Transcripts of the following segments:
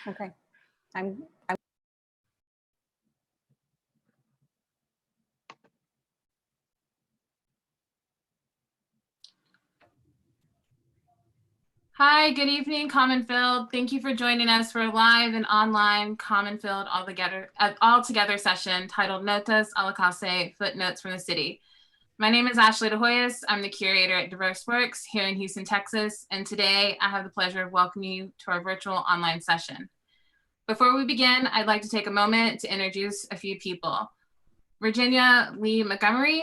Okay. Hi, good evening, Common Field. Thank you for joining us for a live and online Common Field all together session titled Notas a la Calce, Footnotes from the City. My name is Ashley DeHoyos. I'm the curator at DiverseWorks here in Houston, Texas, and today I have the pleasure of welcoming you to our virtual online session. Before we begin, I'd like to take a moment to introduce a few people. Virginia Lee Montgomery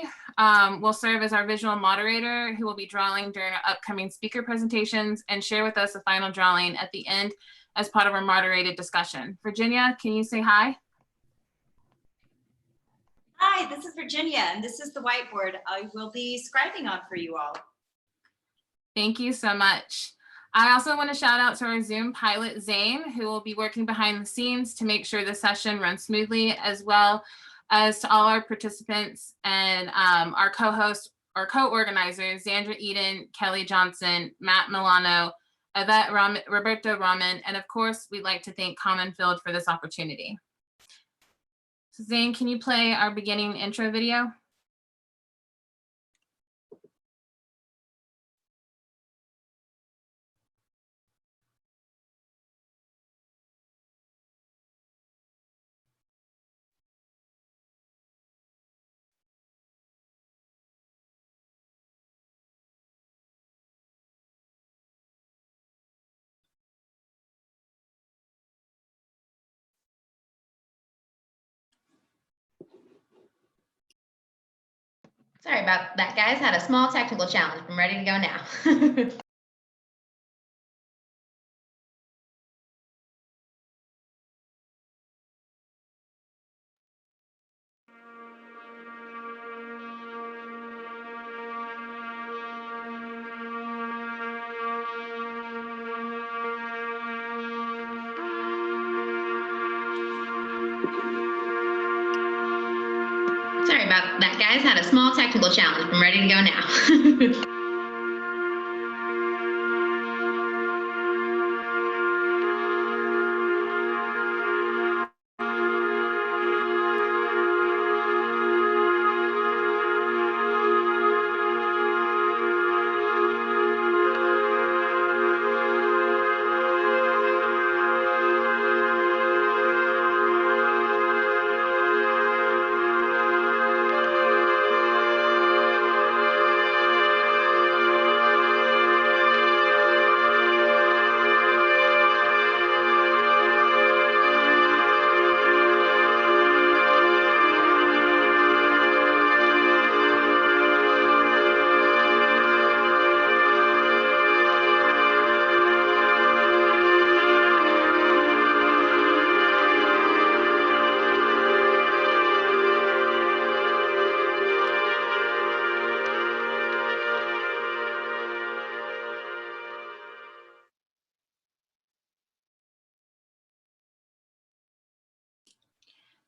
will serve as our visual moderator, who will be drawing during our upcoming speaker presentations and share with us a final drawing at the end as part of our moderated discussion. Virginia, can you say hi? Hi, this is Virginia, and this is the whiteboard I will be scribing on for you all. Thank you so much. I also want to shout out to our Zoom pilot, Zane, who will be working behind the scenes to make sure the session runs smoothly, as well as to all our participants and our co-hosts or co-organizers, Xandra Eden, Kelly Johnson, Matt Milano, Ivette, Roberto, Román, and of course, we'd like to thank Common Field for this opportunity. So Zane, can you play our beginning intro video? Sorry about that, guys. Had a small technical challenge. I'm ready to go now. Sorry about that, guys. Had a small technical challenge. I'm ready to go now.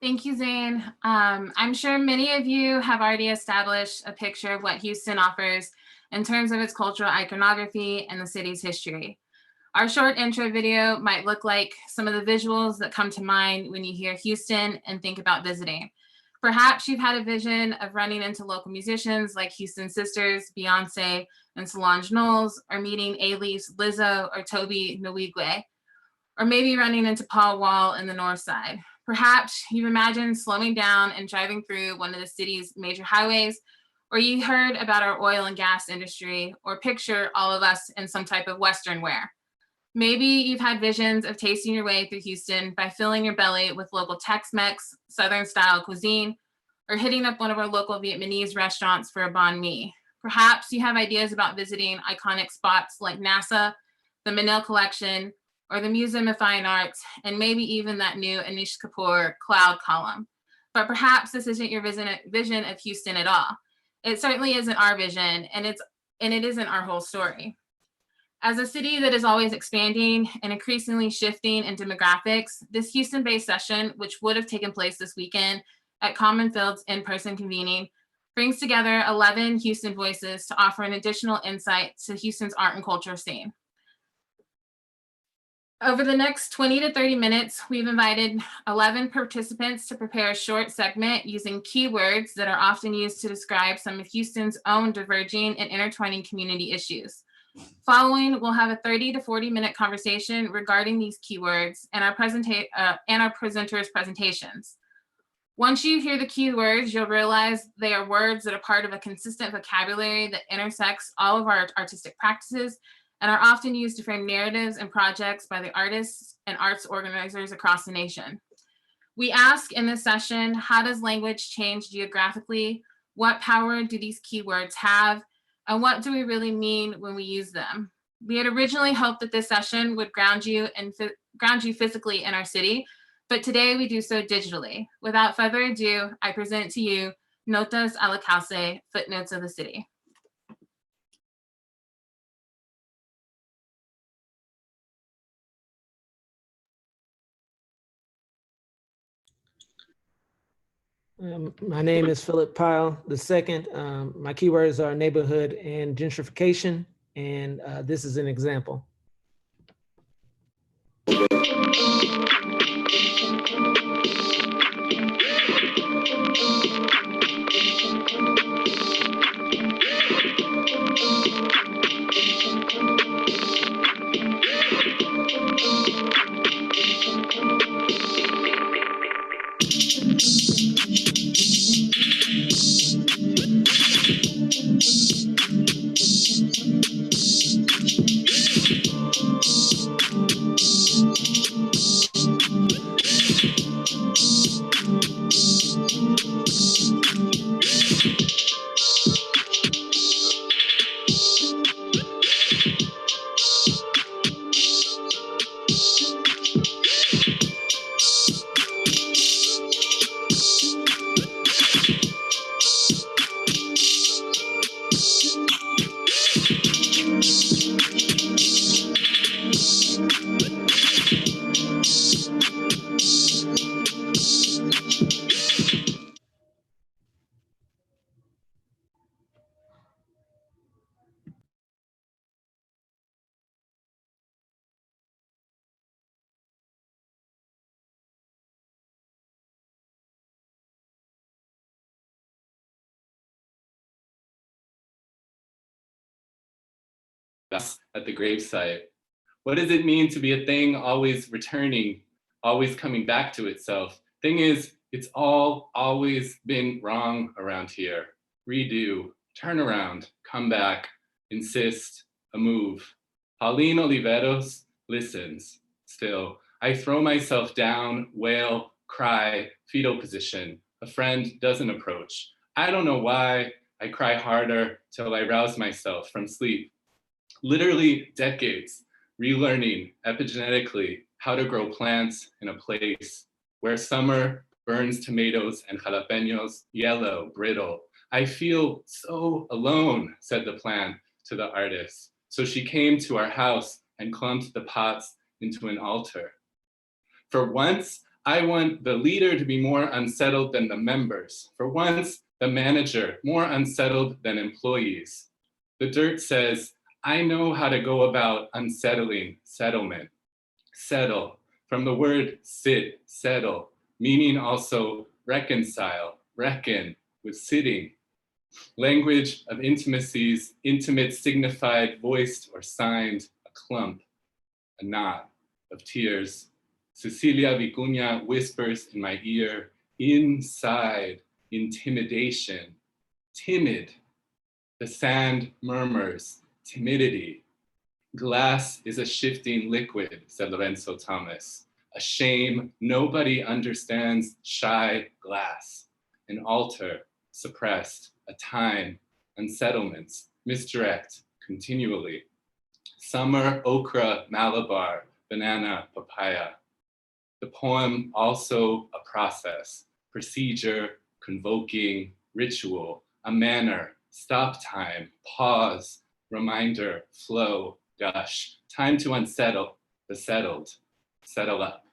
Thank you, Zane. I'm sure many of you have already established a picture of what Houston offers in terms of its cultural iconography and the city's history. Our short intro video might look like some of the visuals that come to mind when you hear Houston and think about visiting. Perhaps you've had a vision of running into local musicians like Houston Sisters, Beyonce, and Solange Knowles, or meeting A-Leaf's Lizzo or Toby Nwigwe, or maybe running into Paul Wall in the North Side. Perhaps you've imagined slowing down and driving through one of the city's major highways, or you heard about our oil and gas industry, or picture all of us in some type of Western wear. Maybe you've had visions of tasting your way through Houston by filling your belly with local Tex-Mex, Southern style cuisine, or hitting up one of our local Vietnamese restaurants for a banh mi. Perhaps you have ideas about visiting iconic spots like NASA, the Manalo Collection, or the Museum of Fine Arts, and maybe even that new Anish Kapoor cloud column. But perhaps this isn't your vision of Houston at all. It certainly isn't our vision, and it isn't our whole story. As a city that is always expanding and increasingly shifting in demographics, this Houston-based session, which would have taken place this weekend at Common Field's in-person convening, brings together 11 Houston voices to offer an additional insight to Houston's art and culture scene. Over the next 20 to 30 minutes, we've invited 11 participants to prepare a short segment using keywords that are often used to describe some of Houston's own diverging and intertwining community issues. Following, we'll have a 30 to 40-minute conversation regarding these keywords and our presenters' presentations. Once you hear the keywords, you'll realize they are words that are part of a consistent vocabulary that intersects all of our artistic practices and are often used to frame narratives and projects by the artists and arts organizers across the nation. We ask in this session, how does language change geographically? What power do these keywords have? And what do we really mean when we use them? We had originally hoped that this session would ground you physically in our city, but today we do so digitally. Without further ado, I present to you Notas a la Calce, Footnotes of the City. My name is Philip Pyle II. My keywords are neighborhood and gentrification, and this is an example. At the gravesite. What does it mean to be a thing always returning, always coming back to itself? Thing is, it's always been wrong around here. Redo, turn around, come back, insist, a move. Pauline Oliveros listens. Still, I throw myself down, wail, cry, fetal position. A friend doesn't approach. I don't know why. I cry harder till I rouse myself from sleep. Literally decades, relearning epigenetically how to grow plants in a place where summer burns tomatoes and jalapenos yellow, brittle. I feel so alone, said the plant to the artist. So she came to our house and clumped the pots into an altar. For once, I want the leader to be more unsettled than the members. For once, the manager more unsettled than employees. The dirt says, I know how to go about unsettling settlement. Settle, from the word sit, settle, meaning also reconcile, reckon with sitting. Language of intimacies, intimate signified, voiced or signed, a clump, a knot of tears. Cecilia Vicuña whispers in my ear, inside, intimidation, timid. The sand murmurs, timidity. Glass is a shifting liquid, said Lorenzo Thomas. A shame nobody understands shy glass. An altar, suppressed, a time, unsettlements, misdirect, continually. Summer, okra, Malabar, banana, papaya. The poem also a process, procedure, convoking, ritual, a manner, stop time, pause, reminder, flow, gush. Time to unsettle, the settled, settle up.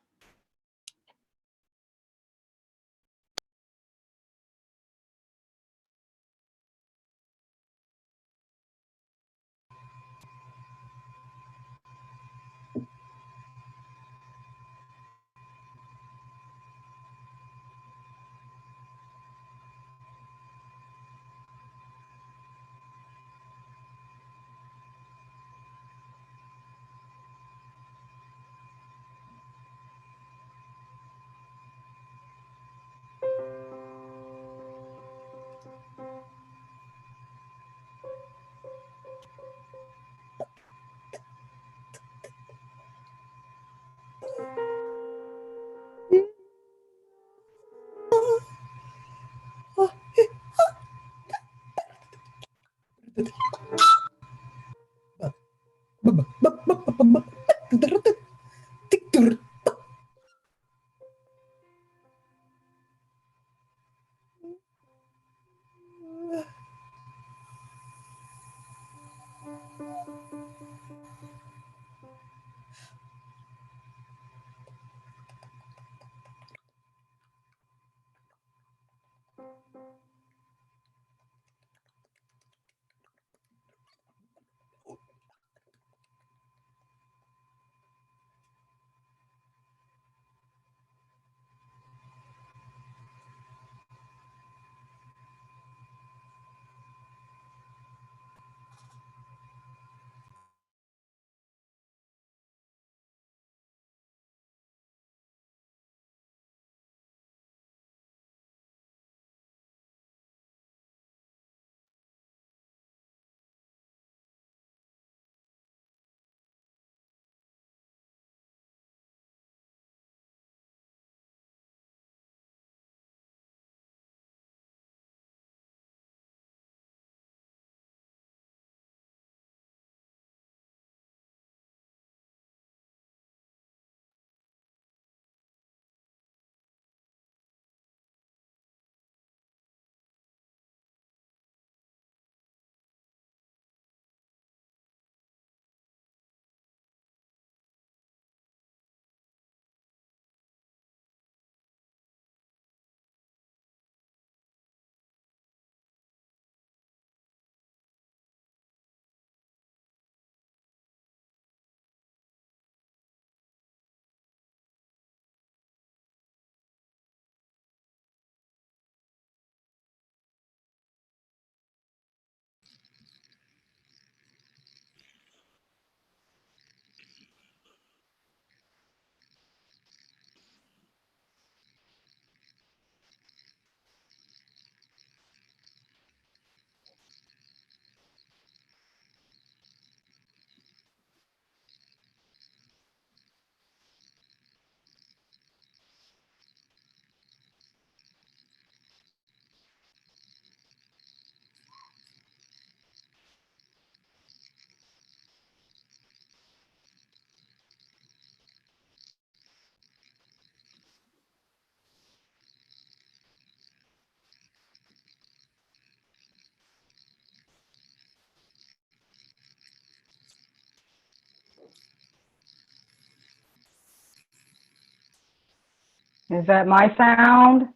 Is that my sound?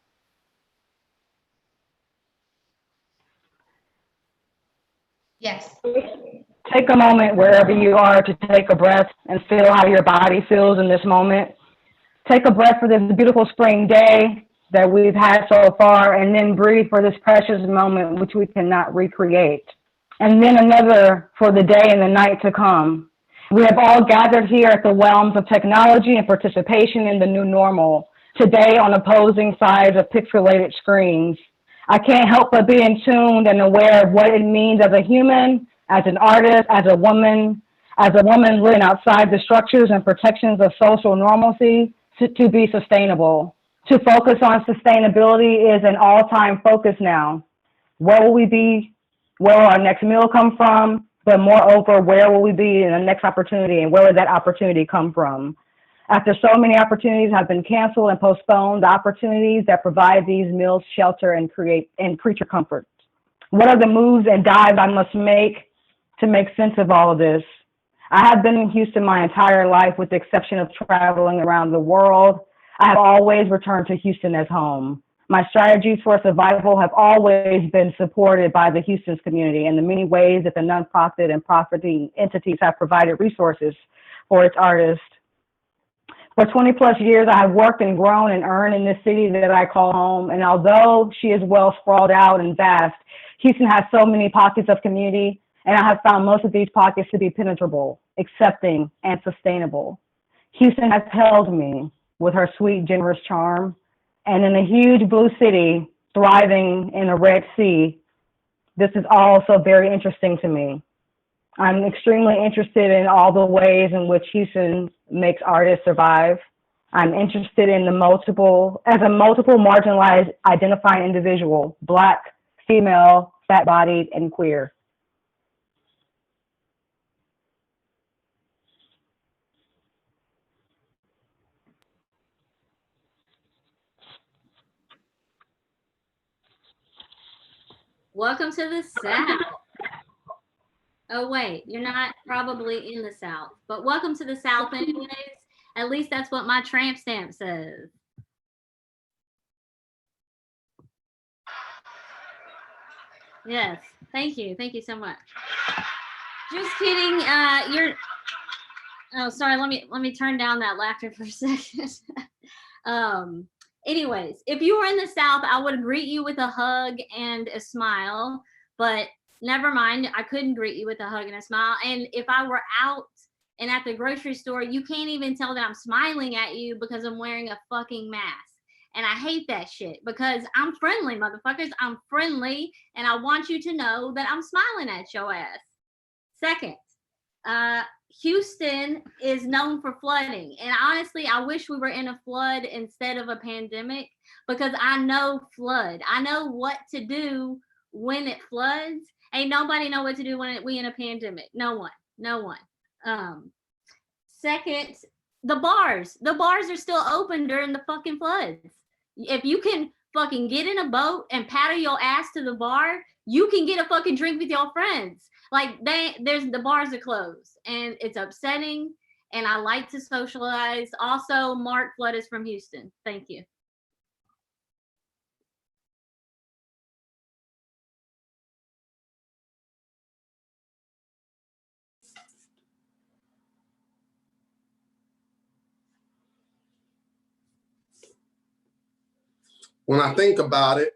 Yes. Take a moment wherever you are to take a breath and feel how your body feels in this moment. Take a breath for this beautiful spring day that we've had so far, and then breathe for this precious moment which we cannot recreate. And then another for the day and the night to come. We have all gathered here at the realms of technology and participation in the new normal, today on opposing sides of pixelated screens. I can't help but be in tune and aware of what it means as a human, as an artist, as a woman living outside the structures and protections of social normalcy to be sustainable. To focus on sustainability is an all-time focus now. Where will we be? Where will our next meal come from? But moreover, where will we be in the next opportunity, and where will that opportunity come from? After so many opportunities have been canceled and postponed, the opportunities that provide these meals, shelter, and creature comfort. What are the moves and dives I must make to make sense of all of this? I have been in Houston my entire life, with the exception of traveling around the world. I have always returned to Houston as home. My strategies for survival have always been supported by the Houston's community in the many ways that the nonprofit and profiting entities have provided resources for its artists. For 20 plus years, I have worked and grown and earned in this city that I call home. And although she is well sprawled out and vast, Houston has so many pockets of community, and I have found most of these pockets to be penetrable, accepting, and sustainable. Houston has held me with her sweet, generous charm. And in a huge blue city, thriving in a red sea, this is also very interesting to me. I'm extremely interested in all the ways in which Houston makes artists survive. I'm interested in as a multiple marginalized identifying individual, Black, female, fat-bodied, and queer. Welcome to the South. Oh, wait, you're not probably in the South, but welcome to the South anyways. At least that's what my tramp stamp says. Yes, thank you. Thank you so much. Just kidding. Oh, sorry, let me turn down that laughter for a second. Anyways, if you were in the South, I would greet you with a hug and a smile, but never mind, I couldn't greet you with a hug and a smile. And if I were out and at the grocery store, you can't even tell that I'm smiling at you because I'm wearing a fucking mask. And I hate that shit because I'm friendly, motherfuckers. I'm friendly, and I want you to know that I'm smiling at your ass. Second, Houston is known for flooding. And honestly, I wish we were in a flood instead of a pandemic, because I know flood. I know what to do when it floods. Ain't nobody know what to do when we in a pandemic. No one. Second, the bars are still open during the fucking floods. If you can fucking get in a boat and paddle your ass to the bar, you can get a fucking drink with your friends. Like the bars are closed, and it's upsetting, and I like to socialize. Also, Mark Flood is from Houston. Thank you. When I think about it,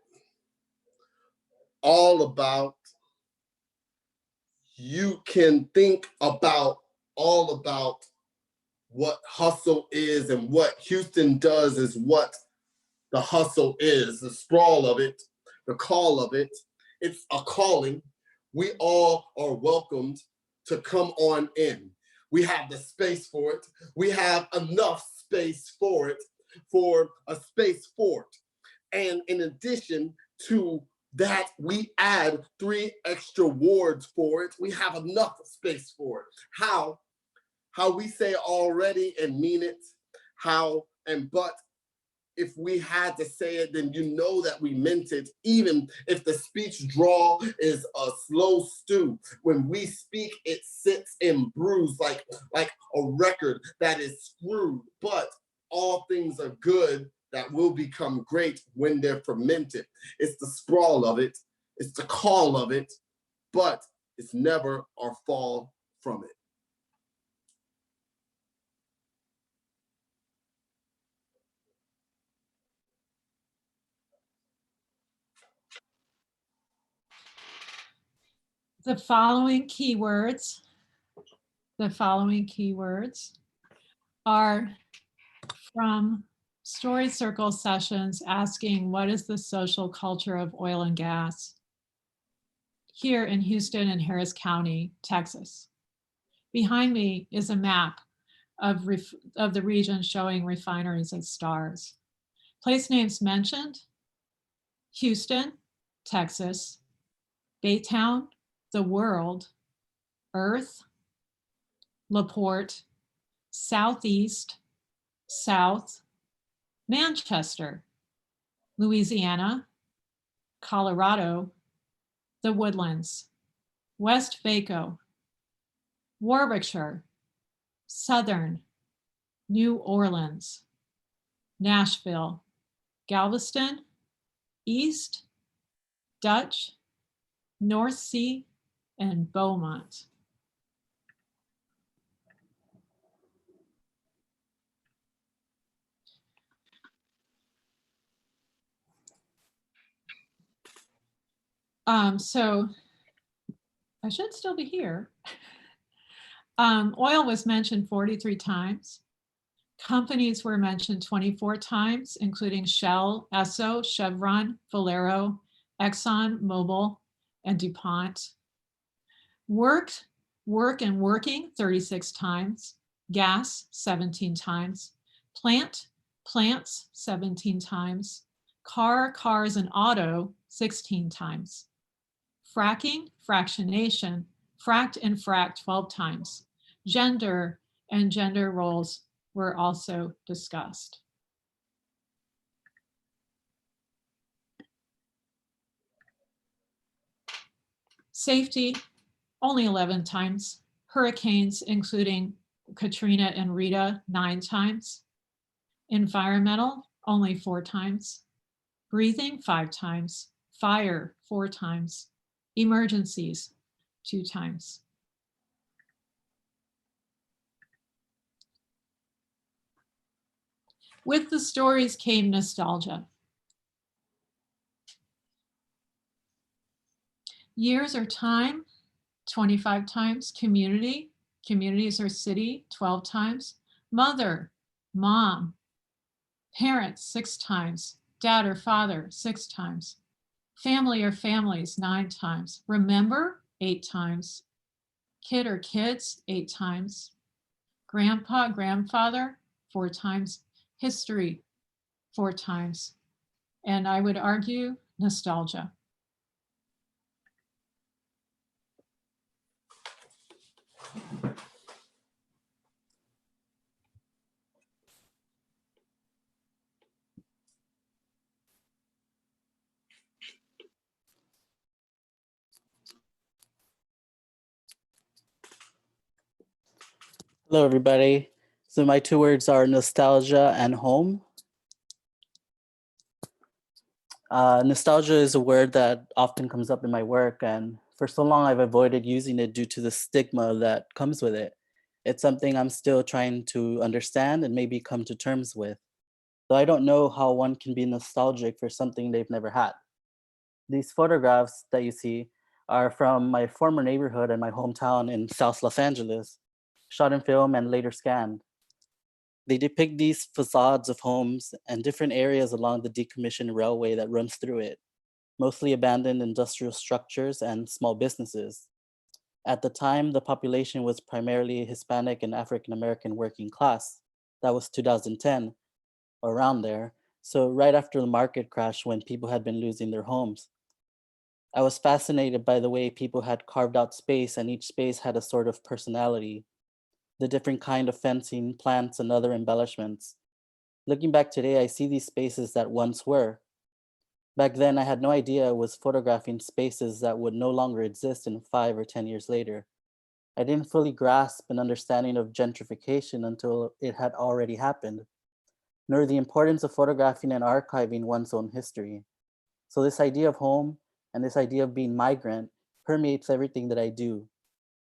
you can think about all about what hustle is, and what Houston does is what the hustle is, the sprawl of it, the call of it. It's a calling. We all are welcomed to come on in. We have the space for it. We have enough space for it, for a space for it. And in addition to that, we add 3 extra wards for it. We have enough space for it. How we say already and mean it, but if we had to say it, then you know that we meant it, even if the speech draw is a slow stew. When we speak, it sits and brews like a record that is screwed, but all things are good that will become great when they're fermented. It's the sprawl of it, it's the call of it, but it's never our fall from it. The following keywords are from Story Circle sessions asking, what is the social culture of oil and gas here in Houston and Harris County, Texas? Behind me is a map of the region showing refineries as stars. Place names mentioned: Houston, Texas, Baytown, The World, Earth, LaPorte, Southeast, South, Manchester, Louisiana, Colorado, The Woodlands, West Vaco, Warwickshire, Southern, New Orleans, Nashville, Galveston, East, Dutch, North Sea, and Beaumont. So I should still be here. Oil was mentioned 43 times. Companies were mentioned 24 times, including Shell, Esso, Chevron, Valero, Exxon, Mobil, and DuPont. Work, and working 36 times. Gas, 17 times. Plants, 17 times. Cars, and auto, 16 times. Fracking, fractionation, fracked and fracked 12 times. Gender and gender roles were also discussed. Safety, only 11 times. Hurricanes, including Katrina and Rita, 9 times. Environmental, only 4 times. Breathing, 5 times. Fire, 4 times. Emergencies, 2 times. With the stories came nostalgia. Years or time, 25 times. Communities or city, 12 times. Mother, mom. Parents, 6 times. Dad or father, 6 times. Family or families, 9 times. Remember, 8 times. Kid or kids, 8 times. Grandpa, grandfather, 4 times. History, 4 times. And I would argue nostalgia. Hello, everybody. So my 2 words are nostalgia and home. Nostalgia is a word that often comes up in my work, and for so long I've avoided using it due to the stigma that comes with it. It's something I'm still trying to understand and maybe come to terms with. So I don't know how one can be nostalgic for something they've never had. These photographs that you see are from my former neighborhood and my hometown in South Los Angeles, shot in film and later scanned. They depict these facades of homes and different areas along the decommissioned railway that runs through it, mostly abandoned industrial structures and small businesses. At the time, the population was primarily Hispanic and African American working class. That was 2010, around there. So right after the market crash when people had been losing their homes. I was fascinated by the way people had carved out space, and each space had a sort of personality. The different kind of fencing, plants, and other embellishments. Looking back today, I see these spaces that once were. Back then, I had no idea I was photographing spaces that would no longer exist in 5 or 10 years later. I didn't fully grasp an understanding of gentrification until it had already happened. nor the importance of photographing and archiving one's own history. So this idea of home and this idea of being migrant permeates everything that I do.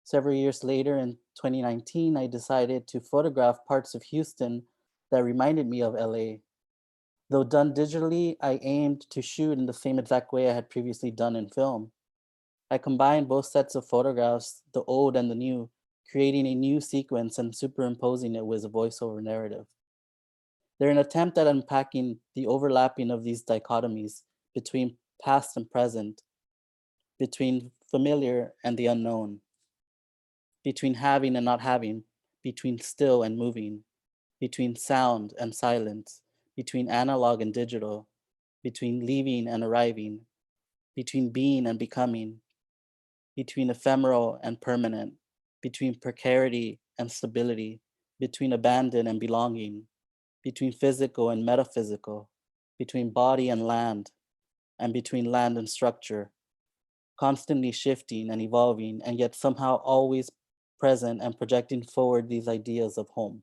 Several years later, in 2019, I decided to photograph parts of Houston that reminded me of LA. Though done digitally, I aimed to shoot in the same exact way I had previously done in film. I combined both sets of photographs, the old and the new, creating a new sequence and superimposing it with a voiceover narrative. They're an attempt at unpacking the overlapping of these dichotomies between past and present, between familiar and the unknown, between having and not having, between still and moving, between sound and silence, between analog and digital, between leaving and arriving, between being and becoming, between ephemeral and permanent, between precarity and stability, between abandon and belonging, between physical and metaphysical, between body and land land and structure, constantly shifting and evolving, and yet somehow always present and projecting forward these ideas of home.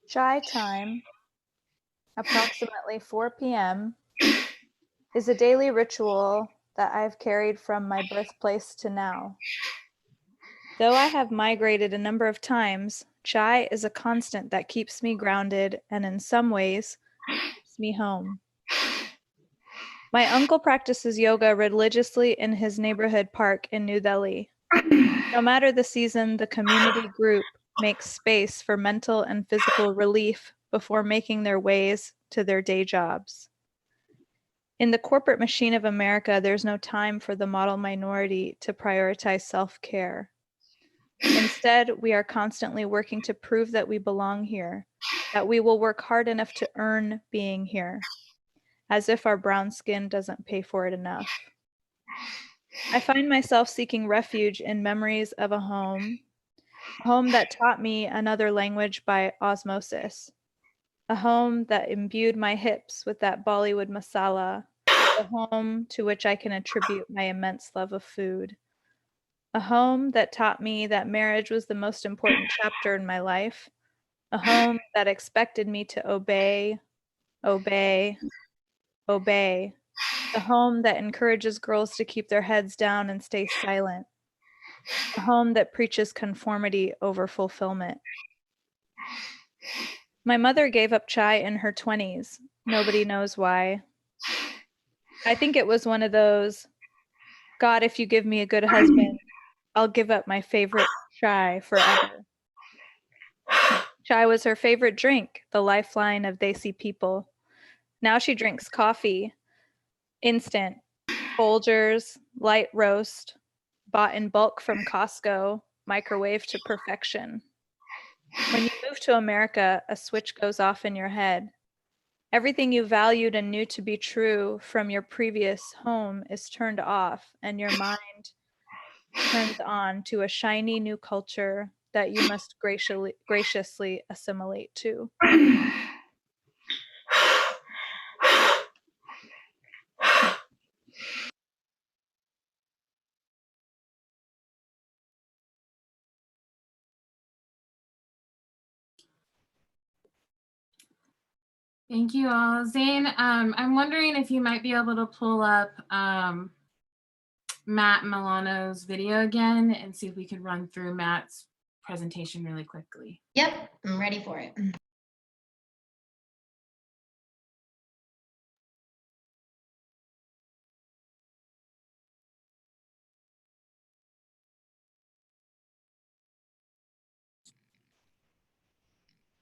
Chai time, approximately 4 p.m., is a daily ritual that I've carried from my birthplace to now. Though I have migrated a number of times, chai is a constant that keeps me grounded and in some ways keeps me home. My uncle practices yoga religiously in his neighborhood park in New Delhi. No matter the season, the community group makes space for mental and physical relief before making their ways to their day jobs. In the corporate machine of America, there's no time for the model minority to prioritize self-care. Instead, we are constantly working to prove that we belong here, that we will work hard enough to earn being here, as if our brown skin doesn't pay for it enough. I find myself seeking refuge in memories of a home that taught me another language by osmosis, a home that imbued my hips with that Bollywood masala, a home to which I can attribute my immense love of food, a home that taught me that marriage was the most important chapter in my life, a home that expected me to obey, obey, obey, a home that encourages girls to keep their heads down and stay silent, a home that preaches conformity over fulfillment. My mother gave up chai in her 20s. Nobody knows why. I think it was one of those, God, if you give me a good husband, I'll give up my favorite chai forever. Chai was her favorite drink, the lifeline of Desi people. Now she drinks coffee, instant, Folgers, light roast, bought in bulk from Costco, microwave to perfection. When you move to America, a switch goes off in your head. Everything you valued and knew to be true from your previous home is turned off, and your mind turns on to a shiny new culture that you must graciously assimilate to. Thank you all. Zane, I'm wondering if you might be able to pull up Matt Milano's video again and see if we could run through Matt's presentation really quickly. Yep, I'm ready for it.